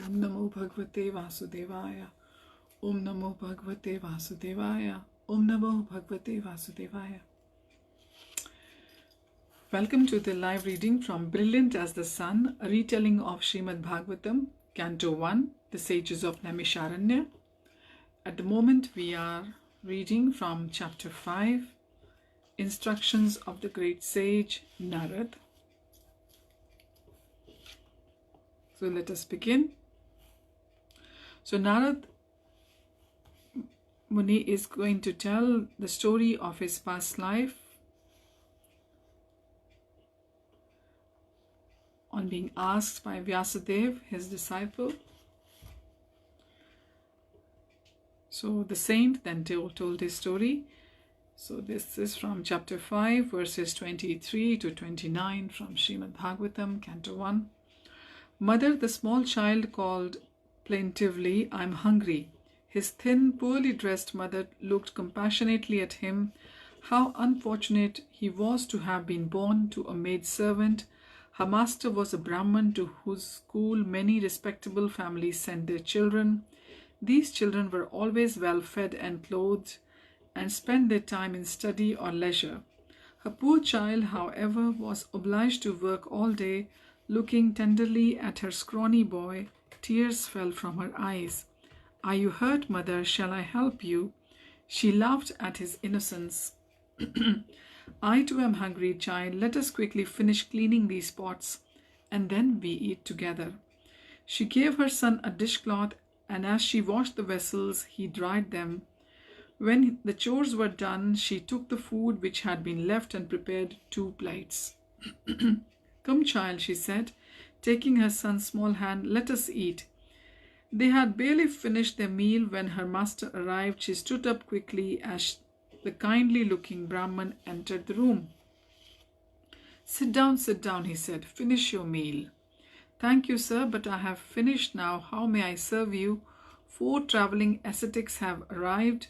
Om Namo Bhagavate Vasudevaya. Om Namo Bhagavate Vasudevaya. Om Namo Bhagavate Vasudevaya. Welcome to the live reading from Brilliant as the Sun, a retelling of Srimad Bhagavatam, Canto 1, the Sages of Naimisharanya. At the moment we are reading from chapter 5, Instructions of the Great Sage Narada. So let us begin. So Narada Muni is going to tell the story of his past life on being asked by Vyasadeva, his disciple. So the saint then told his story. So this is from chapter 5, verses 23 to 29 from Srimad Bhagavatam, Canto 1. Mother, the small child called plaintively, "I'm hungry." His thin, poorly dressed mother looked compassionately at him. How unfortunate he was to have been born to a maidservant. Her master was a Brahmin to whose school many respectable families sent their children. These children were always well fed and clothed and spent their time in study or leisure. Her poor child, however, was obliged to work all day. Looking tenderly at her scrawny boy, tears fell from her eyes. "Are you hurt, mother? Shall I help you?" She laughed at his innocence. "I too am hungry, child. Let us quickly finish cleaning these pots, and then we eat together." She gave her son a dishcloth, and as she washed the vessels, he dried them. When the chores were done, she took the food which had been left and prepared 2 plates. "Come, child," she said, taking her son's small hand, "let us eat." They had barely finished their meal when her master arrived. She stood up quickly as the kindly-looking Brahman entered the room. Sit down, he said. "Finish your meal." "Thank you, sir, but I have finished now. How may I serve you?" 4 traveling ascetics have arrived,"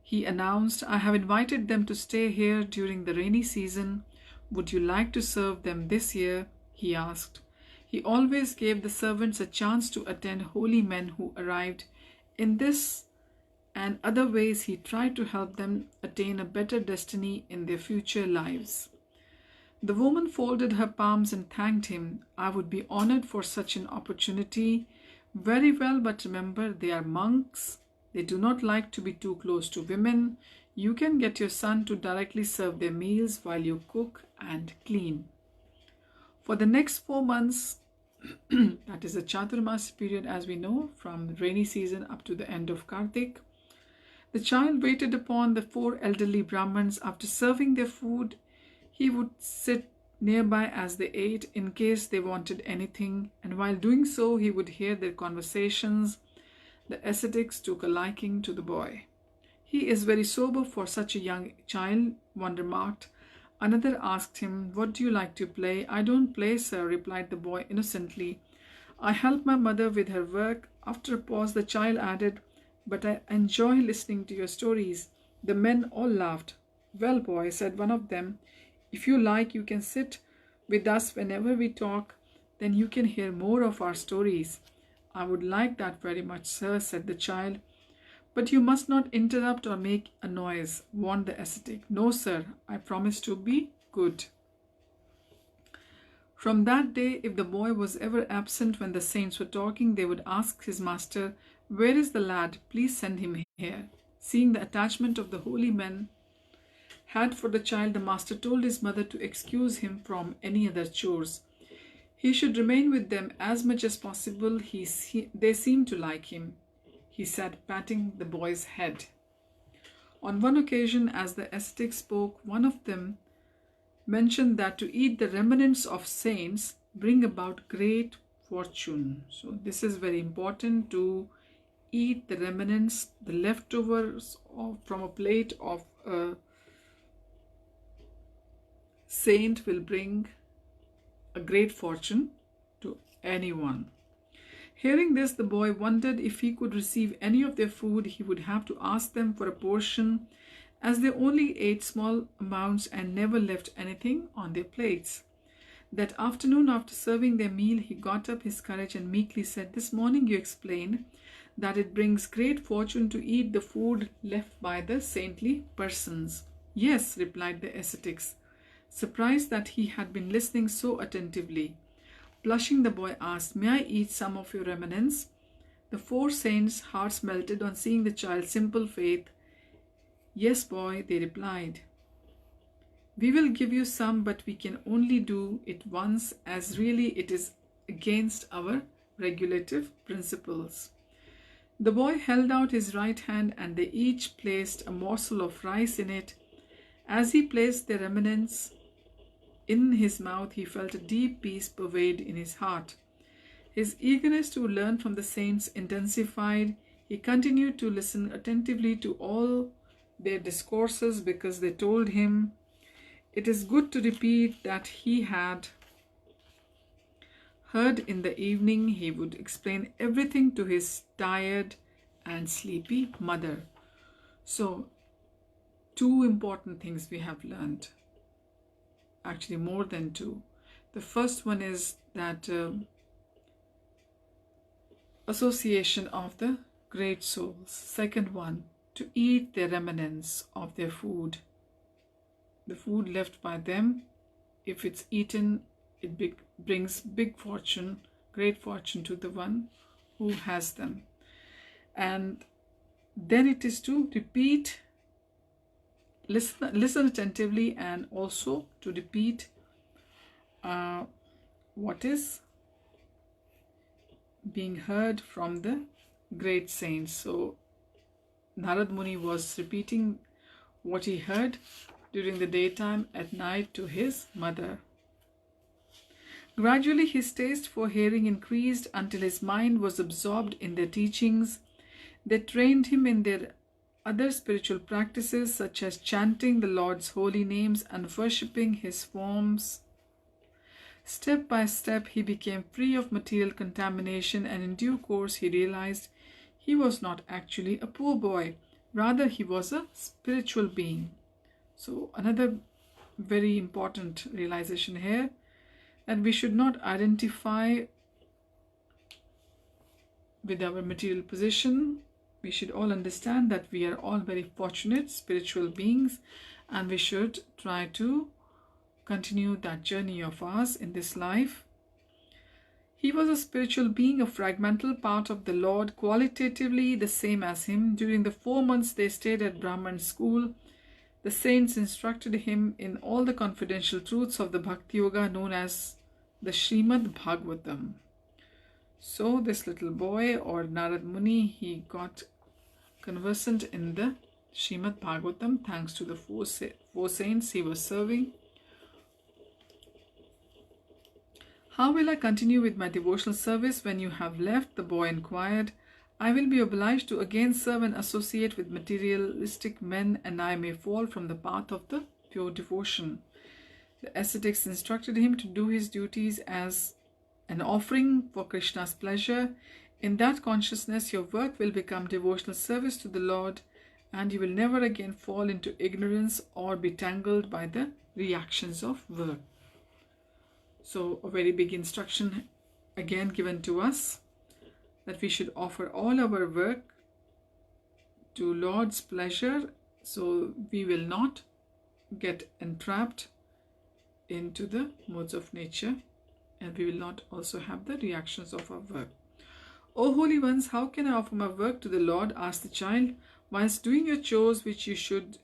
he announced. "I have invited them to stay here during the rainy season. Would you like to serve them this year?" he asked. He always gave the servants a chance to attend holy men who arrived. In this and other ways, he tried to help them attain a better destiny in their future lives. The woman folded her palms and thanked him. "I would be honored for such an opportunity." "Very well, but remember, they are monks. They do not like to be too close to women. You can get your son to directly serve their meals while you cook and clean." For the next 4 months, that is a Chaturmas period, as we know, from the rainy season up to the end of Kartik, the child waited upon the 4 elderly Brahmins. After serving their food, he would sit nearby as they ate in case they wanted anything, and while doing so, he would hear their conversations. The ascetics took a liking to the boy. "He is very sober for such a young child," one remarked. Another asked him, "What do you like to play?" "I don't play, sir," replied the boy innocently. "I help my mother with her work." After a pause, the child added, "But I enjoy listening to your stories." The men all laughed. "Well, boy," said one of them, "if you like, you can sit with us whenever we talk. Then you can hear more of our stories." "I would like that very much, sir," said the child. "But you must not interrupt or make a noise," warned the ascetic. "No, sir, I promise to be good." From that day, if the boy was ever absent when the saints were talking, they would ask his master, "Where is the lad? Please send him here." Seeing the attachment of the holy men had for the child, the master told his mother to excuse him from any other chores. He should remain with them as much as possible. They seemed to like him, he said, patting the boy's head. On one occasion, as the ascetic spoke, one of them mentioned that to eat the remnants of saints bring about great fortune. So this is very important, to eat the remnants, the leftovers from a plate of a saint will bring a great fortune to anyone. Hearing this, the boy wondered if he could receive any of their food. He would have to ask them for a portion, as they only ate small amounts and never left anything on their plates. That afternoon, after serving their meal, he got up his courage and meekly said, "This morning you explained that it brings great fortune to eat the food left by the saintly persons." "Yes," replied the ascetics, surprised that he had been listening so attentively. Blushing, the boy asked, "May I eat some of your remnants?" The four saints' hearts melted on seeing the child's simple faith. "Yes, boy," they replied. "We will give you some, but we can only do it once, as really it is against our regulative principles." The boy held out his right hand, and they each placed a morsel of rice in it. As he placed the remnants in his mouth, he felt a deep peace pervade in his heart. His eagerness to learn from the saints intensified. He continued to listen attentively to all their discourses because they told him it is good to repeat that he had heard in the evening. He would explain everything to his tired and sleepy mother. So, two important things we have learned. Actually, more than two. The first one is that association of the great souls. Second one, to eat the remnants of their food. The food left by them, if it's eaten, it brings big fortune, great fortune to the one who has them. And then it is to repeat, listen attentively, and also to repeat what is being heard from the great saints. So Narad Muni was repeating what he heard during the daytime, at night to his mother. Gradually his taste for hearing increased until his mind was absorbed in their teachings. They trained him in their other spiritual practices, such as chanting the Lord's holy names and worshipping his forms. Step by step he became free of material contamination, and in due course he realized he was not actually a poor boy, rather he was a spiritual being. So another very important realization here, that we should not identify with our material position. We should all understand that we are all very fortunate spiritual beings, and we should try to continue that journey of ours in this life. He was a spiritual being, a fragmental part of the Lord, qualitatively the same as him. During the 4 months they stayed at Brahman school, the saints instructed him in all the confidential truths of the Bhakti Yoga known as the Srimad Bhagavatam. So this little boy, or Narad Muni, he got conversant in the Srimad Bhagavatam thanks to the four saints he was serving. "How will I continue with my devotional service when you have left?" the boy inquired. "I will be obliged to again serve and associate with materialistic men, and I may fall from the path of the pure devotion." The ascetics instructed him to do his duties as an offering for Krishna's pleasure. In that consciousness, your work will become devotional service to the Lord, and you will never again fall into ignorance or be tangled by the reactions of work. So a very big instruction again given to us, that we should offer all our work to Lord's pleasure, so we will not get entrapped into the modes of nature, and we will not also have the reactions of our work. "O holy ones, how can I offer my work to the Lord?" asked the child. "Whilst doing your chores, which you should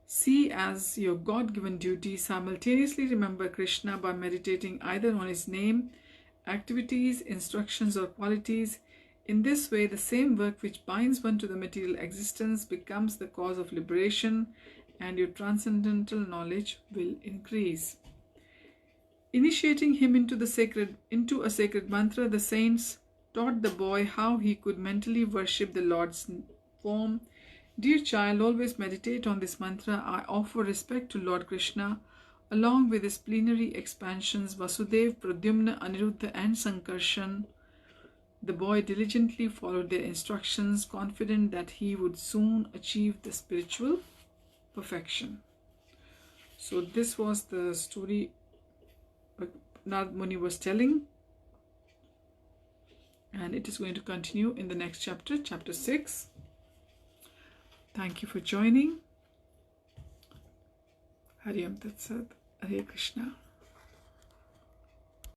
see as your God-given duty, simultaneously remember Krishna by meditating either on his name, activities, instructions, or qualities. In this way, the same work which binds one to the material existence becomes the cause of liberation, and your transcendental knowledge will increase." Initiating him into a sacred mantra, the saints taught the boy how he could mentally worship the Lord's form. "Dear child, always meditate on this mantra. I offer respect to Lord Krishna, along with his plenary expansions, Vasudev, Pradyumna, Aniruddha, and Sankarshan." The boy diligently followed their instructions, confident that he would soon achieve the spiritual perfection. So this was the story, Narad Muni was telling, and it is going to continue in the next chapter, chapter 6. Thank you for joining. Hari Om Tat Sat. Hare Krishna.